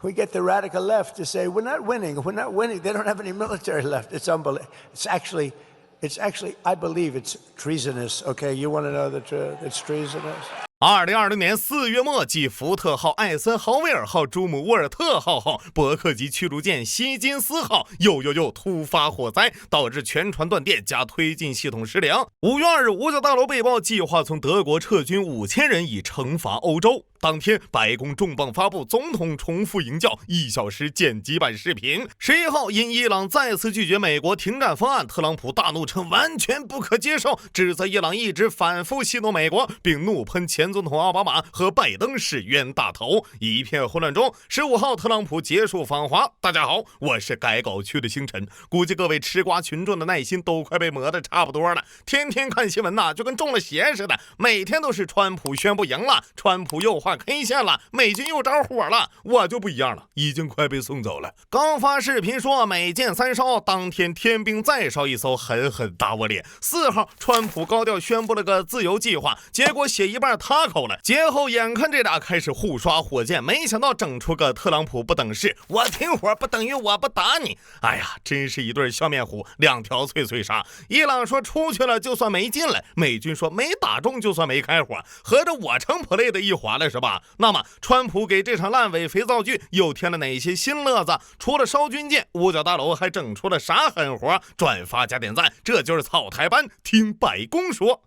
we get the radical left to say, we're not winning. They don't have any military left. It's unbelievable. It's actually, I believe it's treasonous. Okay, you want to know the truth? It's treasonous. 2020年4月末，继福特号、艾森豪威尔号、朱姆沃尔特号后，伯克级驱逐舰希金斯号又突发火灾，导致全船断电加推进系统失灵。5月2日，五角大楼被曝计划从德国撤军5000人以惩罚欧洲。当天，白宫重磅发布总统重复营教1小时剪辑版视频。11号，因伊朗再次拒绝美国停战方案，特朗普大怒称完全不可接受，指责伊朗一直反复戏弄美国，并怒喷前总统奥巴马和拜登是冤大头。一片混乱中，15号，特朗普结束访华。大家好，我是改稿区的星辰。估计各位吃瓜群众的耐心都快被磨得差不多了，天天看新闻就跟中了邪似的，每天都是川普宣布赢了，川普又画 K 线了，美军又着火了。我就不一样了，已经快被送走了。刚发视频说美舰3烧，当天天兵再烧一艘，狠狠打我脸。4号，川普高调宣布了个自由计划，结果写一半他口了。节后眼看这俩开始互刷火箭，没想到整出个特朗普不等式，我停火不等于我不打你。哎呀，真是一对笑面虎，两条脆脆鲨。伊朗说出去了就算没进来，美军说没打中就算没开火，合着我成 play 的一环了是吧？那么川普给这场烂尾肥皂剧又添了哪些新乐子？除了烧军舰，五角大楼还整出了啥狠活？转发加点赞，这就是草台班，听白宫说。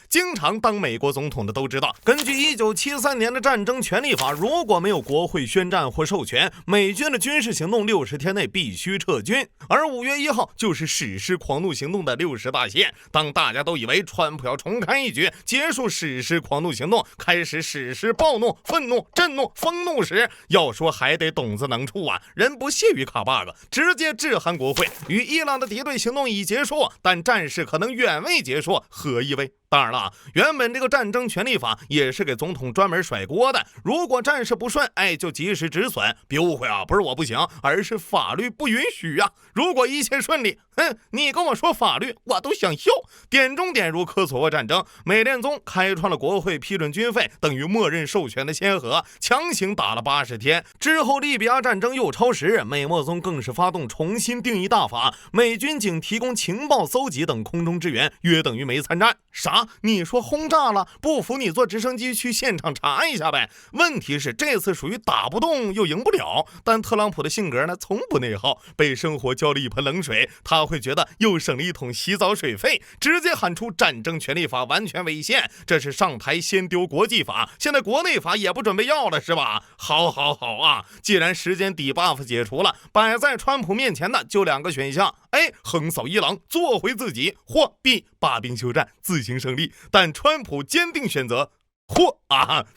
经常当美国总统的都知道，根据1973年的战争权利法，如果没有国会宣战或授权，美军的军事行动60天内必须撤军。而5月1号就是史诗狂怒行动的60大线。当大家都以为川普要重开一局，结束史诗狂怒行动，开始史诗暴怒、愤怒、震怒、疯怒时，要说还得懂子能处啊，人不屑于卡 bug， 直接致函国会，与伊朗的敌对行动已结束，但战事可能远未结束，何意味？ 当然了，原本这个战争权利法也是给总统专门甩锅的。如果战事不顺，就及时止损。别误会啊，不是我不行，而是法律不允许啊。如果一切顺利，你跟我说法律，我都想笑。点中点如科索沃战争，美联宗开创了国会批准军费等于默认授权的先河，强行打了80天。之后利比亚战争又超时，美墨宗更是发动重新定义大法，美军仅提供情报搜集等空中支援，约等于没参战。啥？ 你说轰炸了，不服你坐直升机去现场查一下呗。问题是这次属于打不动又赢不了，但特朗普的性格呢，从不内耗，被生活浇了一盆冷水，他会觉得又省了一桶洗澡水费，直接喊出战争权利法完全违宪，这是上台先丢国际法，现在国内法也不准备要了是吧？好啊，既然时间底 buff 解除了，摆在川普面前的就2个选项。 横扫伊朗，做回自己，或 B 罢兵休战，自行胜利。但川普坚定选择或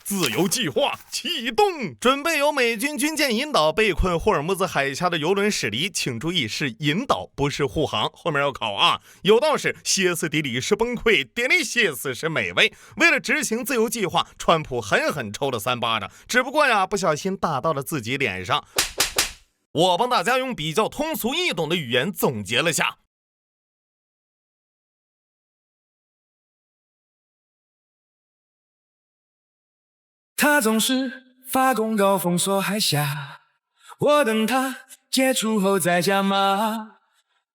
自由计划启动，准备由美军军舰引导被困霍尔木兹海峡的油轮驶离。请注意，是引导，不是护航。后面要考啊。有道是歇斯底里是崩溃，点力歇斯是美味。为了执行自由计划，川普狠狠抽了3巴掌，只不过不小心打到了自己脸上。 我帮大家用比较通俗易懂的语言总结了下。他总是发公告封锁海峡，我等他解除后再加码。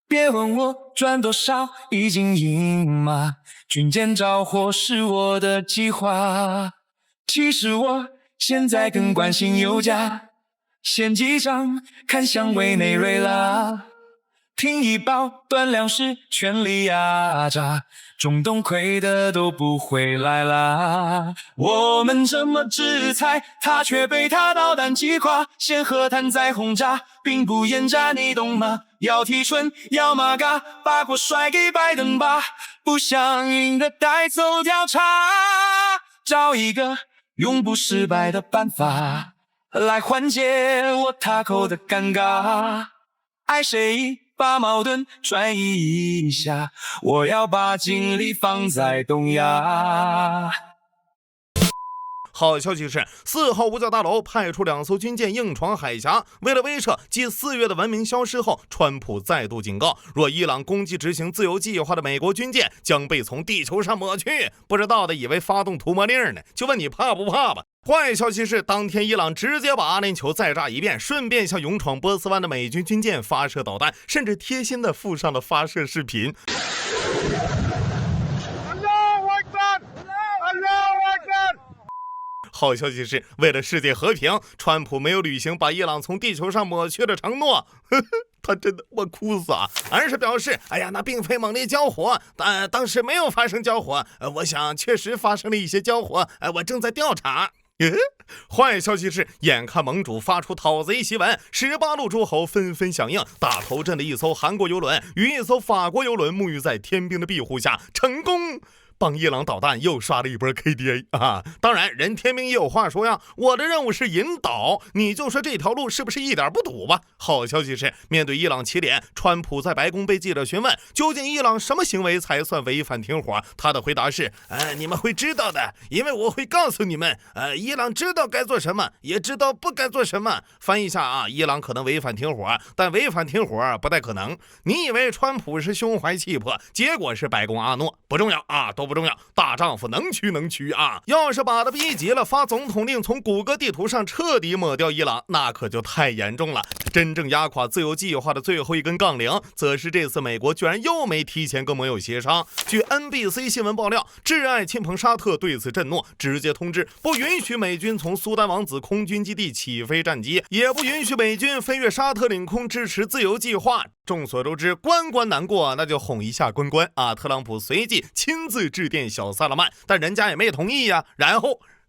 别问我赚多少，已经赢嘛。军舰着火是我的计划，其实我现在更关心油价。 先记账，看向委内瑞拉，听一报断粮食，全力压榨，中东亏的都不回来啦。我们这么制裁，他却被他导弹击垮，先和谈再轰炸，兵不厌诈，你懂吗？要提纯，要马嘎，把锅甩给拜登吧，不想赢的带走调查，找一个永不失败的办法。 来缓解我塔口的尴尬，爱谁把矛盾转移一下，我要把精力放在东亚。好消息是，4号五角大楼派出2艘军舰硬闯海峡，为了威慑继4月的文明消失后，川普再度警告，若伊朗攻击执行自由计划的美国军舰，将被从地球上抹去。不知道的以为发动涂抹令呢，就问你怕不怕吧。坏消息是，当天伊朗直接把阿联酋再炸一遍，顺便向勇闯波斯湾的美军军舰发射导弹，甚至贴心的附上了发射视频。好消息是，为了世界和平，川普没有履行把伊朗从地球上抹去的承诺。他真的，我哭死啊！而是表示，哎呀，那并非猛烈交火，当时没有发生交火。我想确实发生了一些交火，我正在调查。坏消息是，眼看盟主发出讨贼檄文，18路诸侯纷纷响应，大头阵的一艘韩国游轮与一艘法国游轮沐浴在天兵的庇护下，成功帮伊朗导弹又刷了一波 KDA 啊！当然，人天兵也有话说呀，我的任务是引导，你就说这条路是不是一点不堵吧？好消息是，面对伊朗起点，川普在白宫被记者询问，究竟伊朗什么行为才算违反停火？他的回答是：你们会知道的，因为我会告诉你们。伊朗知道该做什么，也知道不该做什么。翻译一下啊，伊朗可能违反停火，但违反停火不太可能。你以为川普是胸怀气魄，结果是白宫阿诺，不重要啊，都不重要，大丈夫能屈啊！要是把他逼急了，发总统令从谷歌地图上彻底抹掉伊朗，那可就太严重了。真正压垮自由计划的最后一根杠铃，则是这次美国居然又没提前跟盟友协商。据 NBC 新闻爆料，挚爱亲朋沙特对此震怒，直接通知不允许美军从苏丹王子空军基地起飞战机，也不允许美军飞越沙特领空支持自由计划。众所周知，关难过，那就哄一下关啊！特朗普随即亲自致电小萨勒曼，但人家也没同意呀。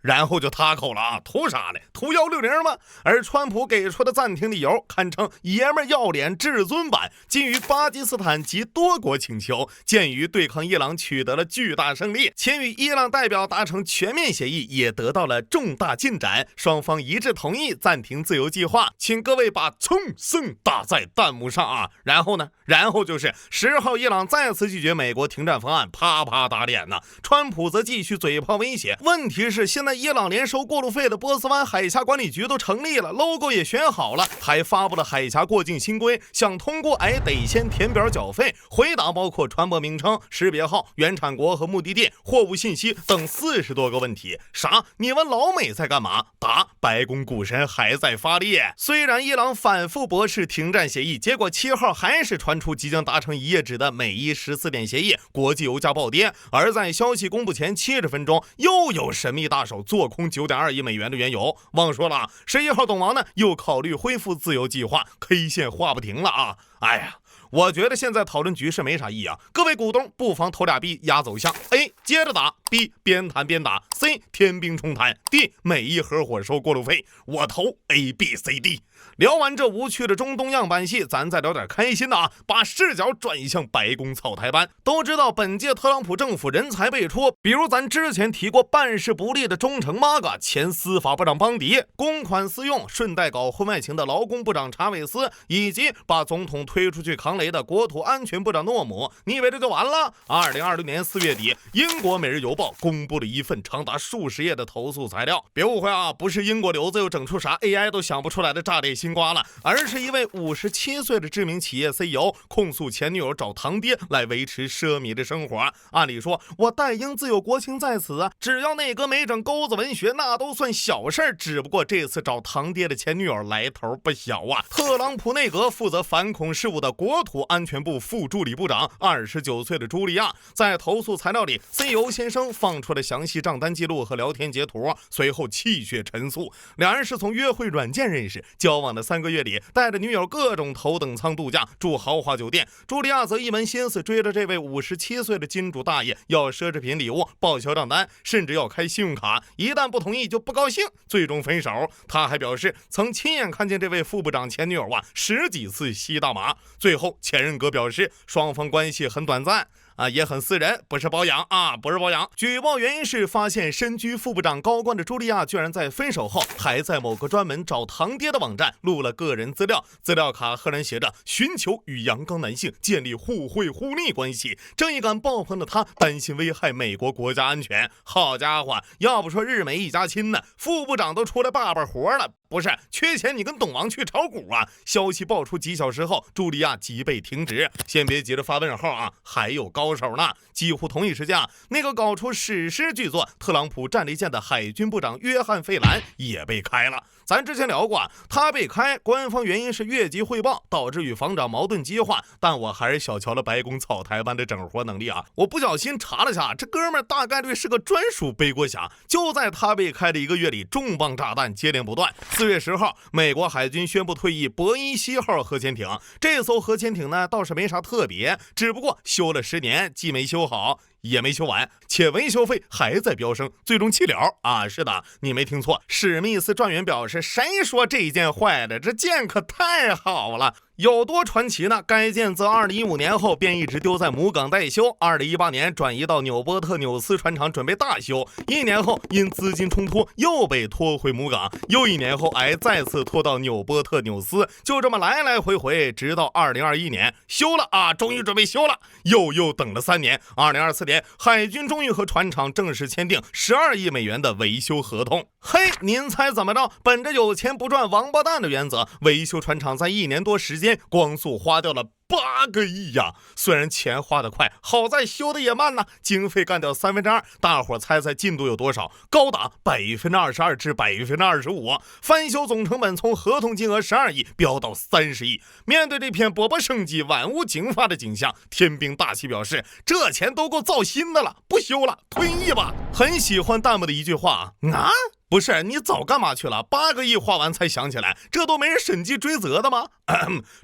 然后就塌口了啊！图啥呢？图160吗？而川普给出的暂停理由堪称爷们要脸至尊版，基于巴基斯坦及多国请求，鉴于对抗伊朗取得了巨大胜利，且与伊朗代表达成全面协议，也得到了重大进展，双方一致同意暂停自由计划。请各位把冲胜打在弹幕上啊！然后呢？然后就是10号伊朗再次拒绝美国停战方案，啪啪打脸呢。川普则继续嘴炮威胁。问题是现在伊朗连收过路费的波斯湾海峡管理局都成立了 ，logo 也选好了，还发布了海峡过境新规，想通过得先填表缴费，回答包括船舶名称、识别号、原产国和目的地、货物信息等40多个问题。啥？你问老美在干嘛？答：白宫股神还在发力。虽然伊朗反复驳斥停战协议，结果7号还是传出即将达成1页纸的美伊14点协议，国际油价暴跌。而在消息公布前70分钟，又有神秘大手做空9.2亿美元的原油。忘说了，11号董王呢又考虑恢复自由计划 ，K 线画不停了啊！哎呀，我觉得现在讨论局势没啥意义啊，各位股东不妨投俩币压走向 A 接着打， B 边谈边打， C 天兵冲谈， D 美伊合伙收过路费。我投 ABCD。聊完这无趣的中东样板戏，咱再聊点开心的啊！把视角转向白宫草台班。都知道本届特朗普政府人才辈出，比如咱之前提过办事不力的忠诚 MAGA 前司法部长邦迪，公款私用顺带搞婚外情的劳工部长查韦斯，以及把总统推出去扛雷的国土安全部长诺姆。你以为这就完了？2020年4月底，英国《每日邮报》公布了一份长达数十页的投诉材料。别误会啊，不是英国留子又整出啥 AI 都想不出来的炸裂新瓜了，而是一位57岁的知名企业 CEO 控诉前女友找堂爹来维持奢靡的生活。按理说，我代英自有国情在此啊，只要内阁没整钩子文学，那都算小事儿。只不过这次找堂爹的前女友来头不小啊！特朗普内阁负责反恐事务的国土安全部副助理部长29岁的茱莉亚，在投诉材料里 CEO 先生放出了详细账单记录和聊天截图，随后气血陈述，两人是从约会软件认识，交往的3个月里带着女友各种头等舱度假，住豪华酒店。茱莉亚则一门心思追着这位57岁的金主大爷要奢侈品礼物、报销账单，甚至要开信用卡，一旦不同意就不高兴，最终分手。他还表示曾亲眼看见这位副部长前女友10几次吸大麻。最后前任哥表示双方关系很短暂。啊，也很私人，不是包养啊，不是包养。举报原因是发现身居副部长高官的茱莉亚居然在分手后还在某个专门找堂爹的网站录了个人资料，资料卡赫然写着寻求与阳刚男性建立互惠互利关系。正义感爆棚的他担心危害美国国家安全。好家伙，要不说日美一家亲呢，副部长都出来爸爸活了。不是缺钱，你跟董王去炒股啊！消息爆出几小时后，茱莉亚即被停职。先别急着发问号啊，还有高手呢！几乎同一时间啊，那个搞出史诗巨作《特朗普战利舰》的海军部长约翰·费兰也被开了。咱之前聊过，他被开，官方原因是越级汇报导致与防长矛盾激化，但我还是小瞧了白宫草台班的整活能力啊！我不小心查了下，这哥们儿大概率是个专属背锅侠。就在他被开的1个月里，重磅炸弹接连不断。4月10号，美国海军宣布退役伯伊西号核潜艇。这艘核潜艇呢，倒是没啥特别，只不过修了10年，既没修好也没修完，且维修费还在飙升，最终弃了啊！是的，你没听错，史密斯专员表示，谁说这件坏了？这舰可太好了。有多传奇呢？该舰自2015年后便一直丢在母港待修，2018年转移到纽波特纽斯船厂准备大修，1年后因资金冲突又被拖回母港，又1年后再次拖到纽波特纽斯，就这么来来回回，直到2021年修了啊，终于准备修了，又等了3年，2024年海军终于和船厂正式签订12亿美元的维修合同。嘿，您猜怎么着？本着有钱不赚王八蛋的原则，维修船厂在1年多时间光速花掉了8个亿呀！虽然钱花得快，好在修的也慢呢，经费干掉2/3。大伙猜猜进度有多少？高达22%至25%，翻修总成本从合同金额12亿飙到30亿。面对这片勃勃生机、万物竞发的景象，天兵大气表示，这钱都够造新的了，不修了，退役吧。很喜欢弹幕的一句话啊，不是你早干嘛去了？8个亿花完才想起来，这都没人审计追责的吗？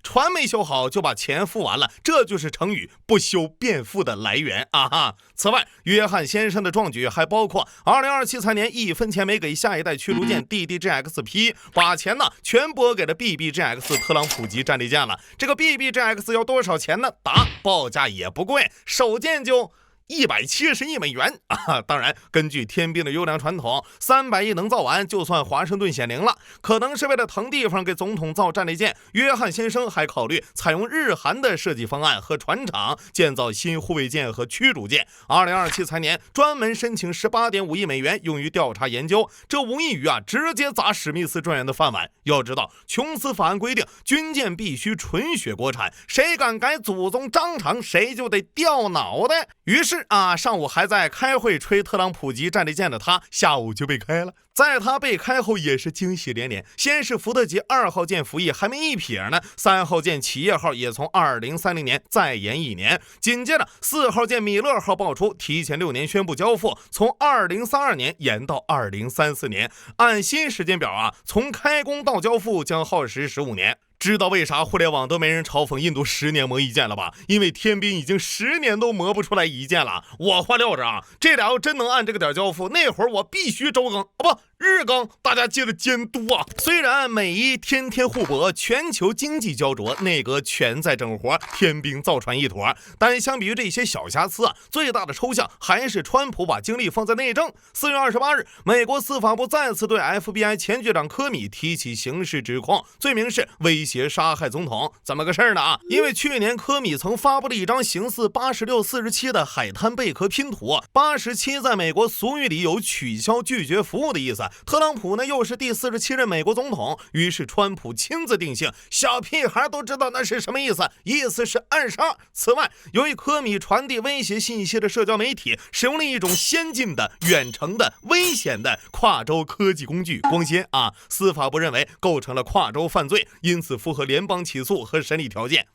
船没修好就把钱付完了，这就是成语不修变富的来源啊哈！此外，约翰先生的壮举还包括2027财年1分钱没给下一代驱逐舰 DDGX-P， 把钱呢全拨给了 BBGX 特朗普级战利舰了。这个 BBGX 要多少钱呢？答：报价也不贵，首舰就170亿美元啊！当然，根据天兵的优良传统，300亿能造完，就算华盛顿显灵了。可能是为了腾地方给总统造战列舰，约翰先生还考虑采用日韩的设计方案和船厂建造新护卫舰和驱逐舰。2027财年专门申请18.5亿美元用于调查研究，这无异于直接砸史密斯专员的饭碗。要知道，琼斯法案规定，军舰必须纯血国产，谁敢改祖宗章程，谁就得掉脑袋。于是上午还在开会吹特朗普级战列舰的他，下午就被开了。在他被开后也是惊喜连连，先是福特级2号舰服役还没一撇呢，3号舰企业号也从2030年再延1年，紧接着4号舰米勒号爆出提前6年宣布交付，从2032年延到2034年，按新时间表从开工到交付将耗时15年。知道为啥互联网都没人嘲讽印度10年磨一剑了吧？因为天兵已经10年都磨不出来一剑了。我话撂着这俩要真能按这个点交付，那会儿我必须周更不日更，大家记得监督虽然美伊天天互搏，全球经济焦灼，内阁全在整活，天兵造船一坨，但相比于这些小瑕疵最大的抽象还是川普把精力放在内政。4月28日，美国司法部再次对 FBI 前局长科米提起刑事指控，罪名是威胁杀害总统。怎么个事呢因为去年科米曾发布了一张形似8647的海滩贝壳拼图，87在美国俗语里有取消拒绝服务的意思，特朗普呢又是第47任美国总统，于是川普亲自定性，小屁孩都知道那是什么意思，意思是暗杀。此外，由于科米传递威胁信息的社交媒体使用了一种先进的、远程的、危险的跨州科技工具光纤司法部认为构成了跨州犯罪，因此符合联邦起诉和审理条件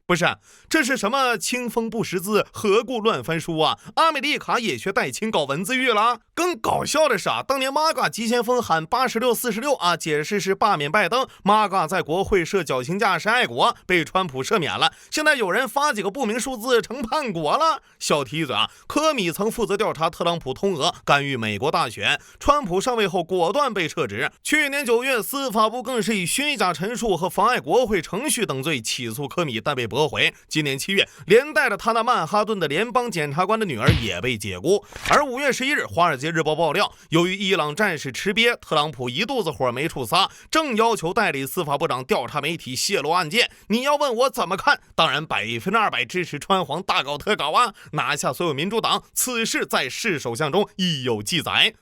不是，这是什么清风不识字，何故乱翻书阿美丽卡也学戴钦搞文字狱了。更搞笑的是当年 MAGA 急先锋喊8646解释是罢免拜登，MAGA 在国会设绞刑架是爱国，被川普赦免了。现在有人发几个不明数字成叛国了。小提一嘴科米曾负责调查特朗普通俄干预美国大选，川普上位后果断被撤职。去年9月，司法部更是以虚假陈述和妨碍国会程序等罪起诉科米，但被驳回。今年7月，连带着他那曼哈顿的联邦检察官的女儿也被解雇。而5月11日，《华尔街日报》爆料，由于伊朗战事吃瘪，特朗普一肚子火没处撒，正要求代理司法部长调查媒体泄露案件。你要问我怎么看？当然200%支持川皇大搞特搞啊，拿下所有民主党。此事在世首相中亦有记载。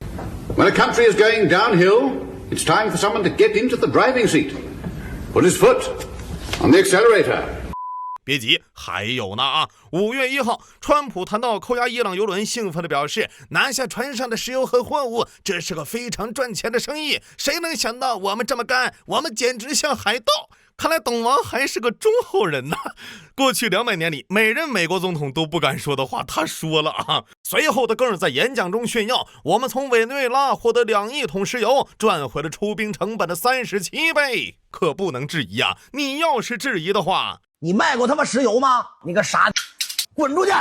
When a country is going downhill, it's time for someone to get into the driving seat, put his foot on the accelerator. 别急，还有呢啊！5月1号，川普谈到扣押伊朗油轮，兴奋地表示，拿下船上的石油和货物，这是个非常赚钱的生意。谁能想到我们这么干？我们简直像海盗！看来董王还是个忠厚人呐。过去200年里，每任美国总统都不敢说的话，他说了啊。随后他更是在演讲中炫耀，我们从委内瑞拉获得2亿桶石油，赚回了出兵成本的37倍。可不能质疑啊！你要是质疑的话，你卖过他妈石油吗？你个傻，滚出去！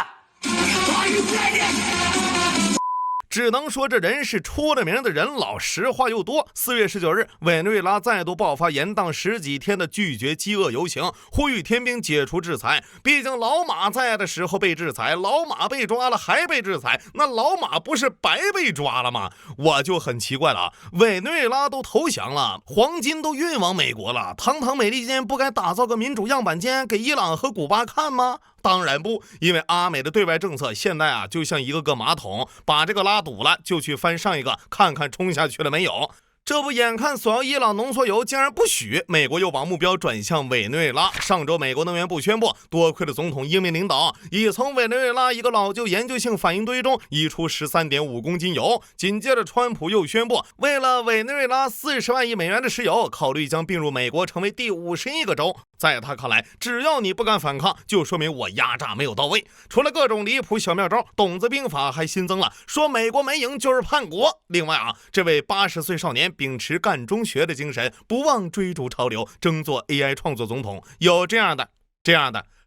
只能说这人是出了名的人老，实话又多。4月19日，委内瑞拉再度爆发延宕10几天的拒绝饥饿游行，呼吁天兵解除制裁。毕竟老马在的时候被制裁，老马被抓了还被制裁，那老马不是白被抓了吗？我就很奇怪了，委内瑞拉都投降了，黄金都运往美国了，堂堂美利坚不该打造个民主样板间给伊朗和古巴看吗？当然不，因为阿美的对外政策现在啊，就像一个马桶，把这个拉堵了，就去翻上一个，看看冲下去了没有。这不，眼看索要伊朗浓缩油竟然不许，美国又把目标转向委内瑞拉。上周美国能源部宣布，多亏了总统英明领导，已从委内瑞拉一个老旧研究性反应堆中移出13.5公斤油。紧接着川普又宣布，为了委内瑞拉40万亿美元的石油，考虑将并入美国成为第51个州。在他看来，只要你不敢反抗，就说明我压榨没有到位。除了各种离谱小妙招，董子兵法还新增了，说美国没赢就是叛国。另外啊，这位80岁少年秉持干中学的精神，不忘追逐潮流，争做 AI 创作总统。有这样的，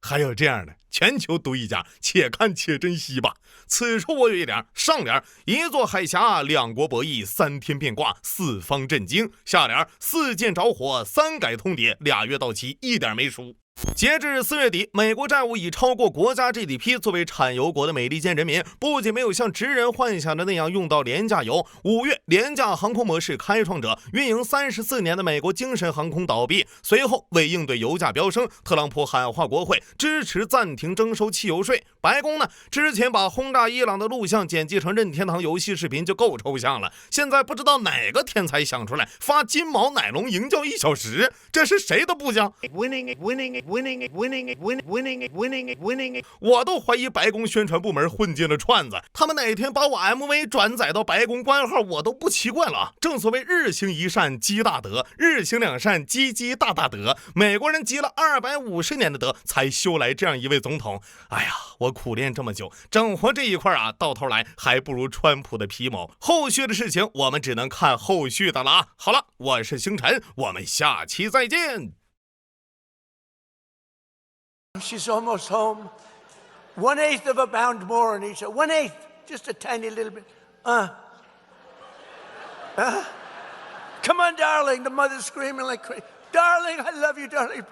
还有这样的，全球独一家，且看且珍惜吧。此处我有一联，上联一座海峡，2国博弈，3天变卦，4方震惊。下联4舰着火，3改通牒，2月到期，一点没输。截至4月底，美国债务已超过国家 GDP。作为产油国的美利坚人民，不仅没有像职人幻想的那样用到廉价油，5月廉价航空模式开创者、运营34年的美国精神航空倒闭。随后为应对油价飙升，特朗普喊话国会支持暂停征收汽油税。白宫呢，之前把轰炸伊朗的录像剪辑成任天堂游戏视频就够抽象了，现在不知道哪个天才想出来发金毛奶龙营教1小时，这是谁的部将？我都怀疑白宫宣传部门混进了串子，他们哪天把我 MV 转载到白宫官号，我都不奇怪了。正所谓日行一善积大德，日行2善积大德。美国人积了250年的德，才修来这样一位总统。哎呀，我苦练这么久，整活这一块啊，到头来还不如川普的皮毛。后续的事情我们只能看后续的了啊。好了，我是星辰，我们下期再见。She's almost home. 1/8 of a pound more in each. 1/8, just a tiny little bit. Come on, darling. The mother's screaming like crazy. Darling, I love you, darling.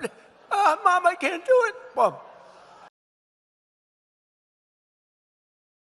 Mom, I can't do it. Mom.